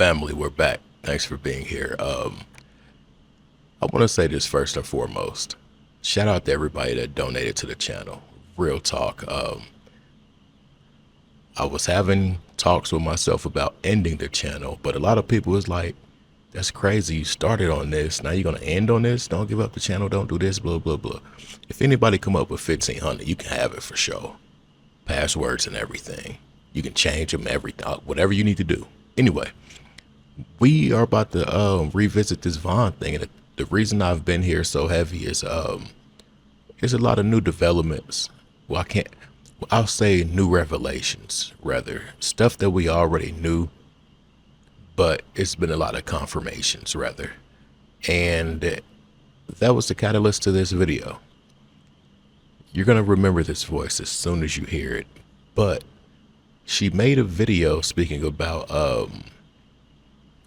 Family, we're back. Thanks for being here. I want to say this first and foremost. Shout out to everybody that donated to the channel. Real talk. I was having talks with myself about ending the channel, but a lot of people was like, that's crazy. You started on this. Now you're going to end on this. Don't give up the channel. Don't do this, blah, blah, blah. If anybody come up with 1,500, you can have it for sure. Passwords and everything. You can change them, everything, whatever you need to do. Anyway, we are about to revisit this Vaughn thing. And the reason I've been here so heavy is there's a lot of new developments. Well, I'll say new revelations, rather. Stuff that we already knew, but it's been a lot of confirmations, rather. And that was the catalyst to this video. You're going to remember this voice as soon as you hear it. But she made a video speaking about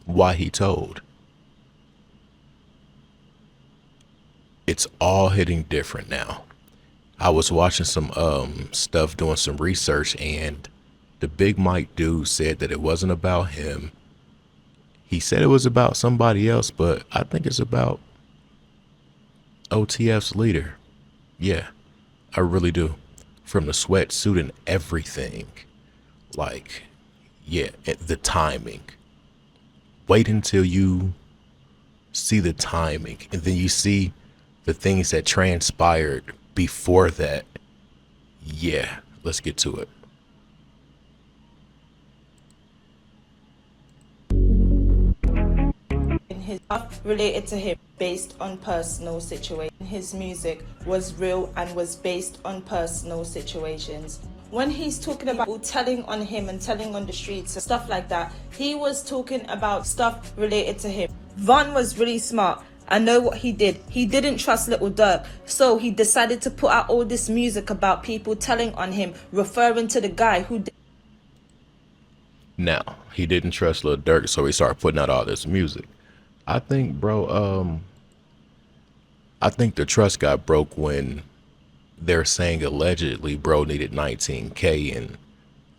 why he told. It's all hitting different now. I was watching some stuff, doing some research, and the Big Mike dude said that it wasn't about him. He said it was about somebody else, but I think it's about OTF's leader. Yeah, I really do. From the sweatsuit and everything. Like, yeah, the timing. Wait until you see the timing, and then you see the things that transpired before that. Yeah, let's get to it. His stuff related to him based on personal situation. His music was real and was based on personal situations. When he's talking about people telling on him and telling on the streets and stuff like that, he was talking about stuff related to him. Vaughn was really smart. I know what he did. He didn't trust Little Dirk, so he decided to put out all this music about people telling on him, referring to the guy who did. Now, he didn't trust Lil Durk, so he started putting out all this music. I think, bro, I think the trust got broke when they're saying allegedly bro needed 19K and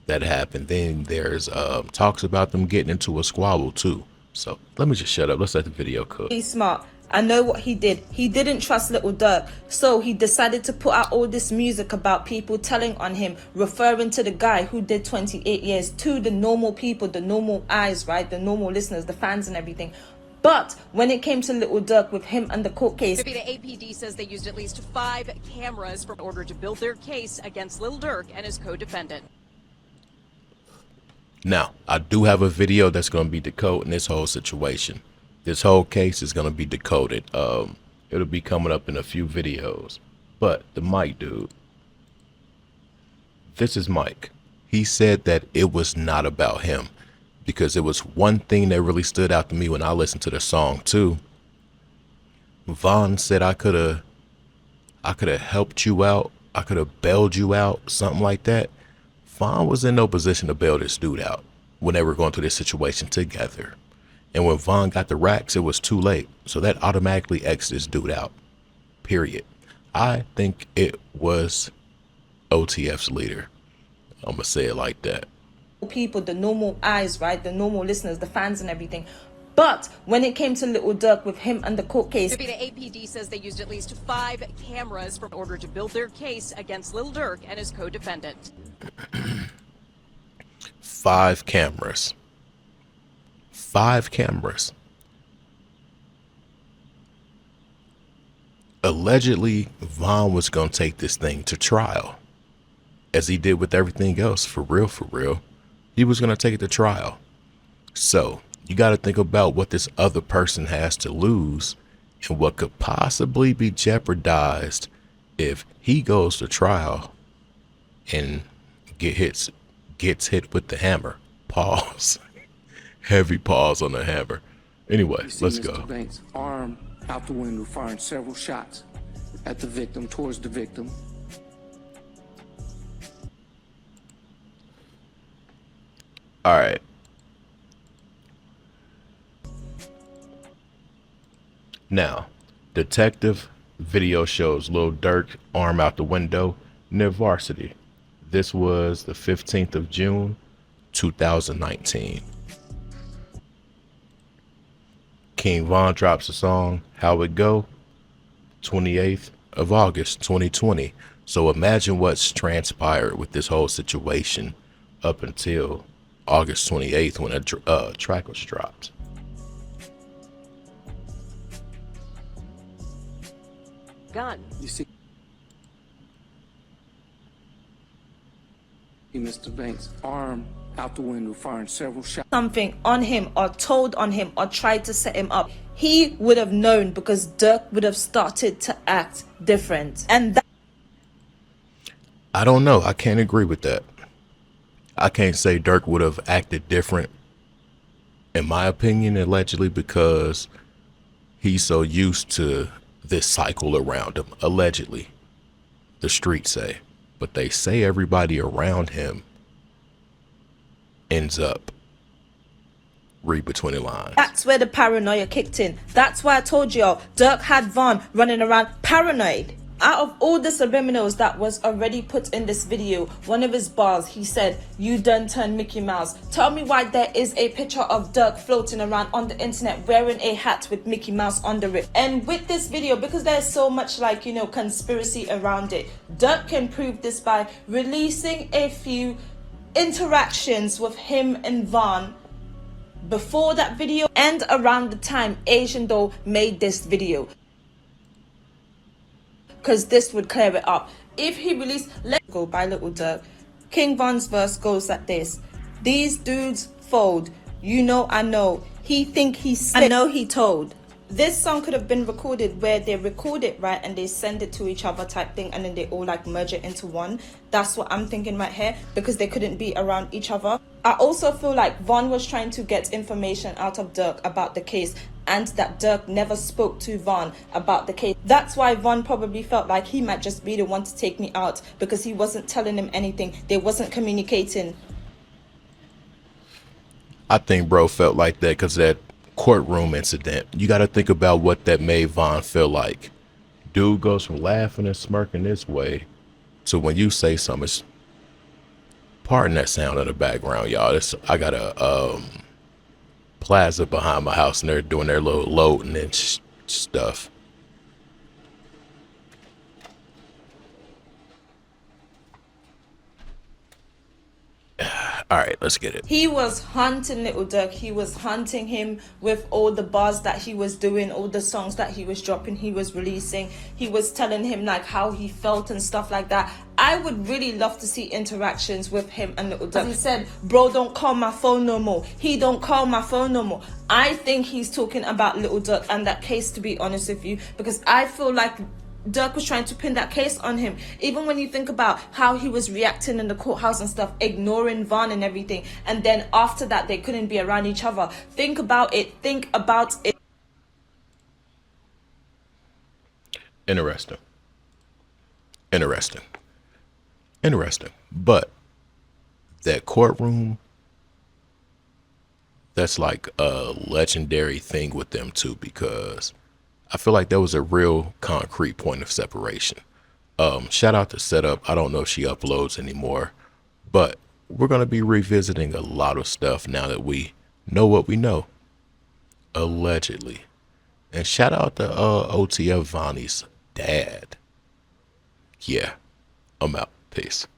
that happened. Then there's talks about them getting into a squabble too. So let me just shut up. Let's let the video cook. He's smart. I know what he did. He didn't trust Little Dirk, so he decided to put out all this music about people telling on him, referring to the guy who did 28 years to the normal people, the normal eyes, right? The normal listeners, the fans and everything. But when it came to Little Dirk with him and the court case, the APD says they used at least 5 cameras in order to build their case against Lil Durk and his co-defendant. Now, I do have a video that's going to be decoding this whole situation. This whole case is going to be decoded. It'll be coming up in a few videos. But the Mike dude, this is Mike. He said that it was not about him, because it was one thing that really stood out to me when I listened to the song too. Vaughn said I could have helped you out. I could have bailed you out, something like that. Vaughn was in no position to bail this dude out when they were going through this situation together. And when Vaughn got the racks, it was too late. So that automatically X'd this dude out, period. I think it was OTF's leader. I'm going to say it like that. People, the normal eyes, right? The normal listeners, the fans and everything. But when it came to Little Dirk with him and the court case, the APD says they used at least 5 cameras in order to build their case against Lil Durk and his co-defendant. 5 cameras. 5 cameras. Allegedly, Vaughn was going to take this thing to trial, as he did with everything else. For real. He was going to take it to trial. So you got to think about what this other person has to lose and what could possibly be jeopardized if he goes to trial and gets hit with the hammer. Pause. Heavy pause on the hammer. Anyway, let's go. Mr. Banks, arm out the window, firing several shots at the victim, towards the victim. All right. Now, detective video shows Lil Durk arm out the window near Varsity. This was the 15th of June, 2019. King Von drops a song, How It Go, 28th of August, 2020. So imagine what's transpired with this whole situation up until August 28th when a track was dropped. Gun. You see Mr. Banks' arm out the window, firing several shots. Something on him or told on him or tried to set him up, he would have known, because Dirk would have started to act different. And that I don't know. I can't agree with that. I can't say Dirk would have acted different, in my opinion, allegedly, because he's so used to this cycle around him, allegedly. The streets say. But they say everybody around him ends up, read between the lines. That's where the paranoia kicked in. That's why I told y'all Dirk had Von running around paranoid. Out of all the subliminals that was already put in this video, one of his bars, he said, "You done turn Mickey Mouse." Tell me why there is a picture of Dirk floating around on the internet wearing a hat with Mickey Mouse under it. And with this video, because there's so much like, you know, conspiracy around it, Dirk can prove this by releasing a few interactions with him and Von before that video and around the time Asian Doll made this video, because this would clear it up. If he released Let Go by Little Dirk, King Von's verse goes like this: "These dudes fold, you know I know, he think he said, I know he told." This song could have been recorded where they record it, right, and they send it to each other type thing, and then they all like merge it into one. That's what I'm thinking right here, because they couldn't be around each other. I also feel like Von was trying to get information out of Dirk about the case, and that Dirk never spoke to Von about the case. That's why Von probably felt like he might just be the one to take me out, because he wasn't telling him anything. They wasn't communicating. I think bro felt like that because that courtroom incident. You got to think about what that made Von feel like. Dude goes from laughing and smirking this way to when you say something. It's, pardon that sound in the background, y'all. I got a plaza behind my house and they're doing their little loading and stuff. All right, let's get it. He was hunting Little Dirk. He was hunting him with all the bars that he was doing, all the songs that he was dropping, he was releasing. He was telling him like how he felt and stuff like that. I would really love to see interactions with him and Little Dirk. He said, "Bro, don't call my phone no more. He don't call my phone no more." I think he's talking about Little Dirk and that case, to be honest with you, because I feel like Dirk was trying to pin that case on him. Even when you think about how he was reacting in the courthouse and stuff, ignoring Von and everything, and then after that they couldn't be around each other. Think about it. Think about it. Interesting. But that courtroom, that's like a legendary thing with them too, because I feel like that was a real concrete point of separation. Shout out to Setup. I don't know if she uploads anymore, but we're going to be revisiting a lot of stuff now that we know what we know, allegedly. And shout out to OTF Vonnie's dad. Yeah, I'm out. Peace.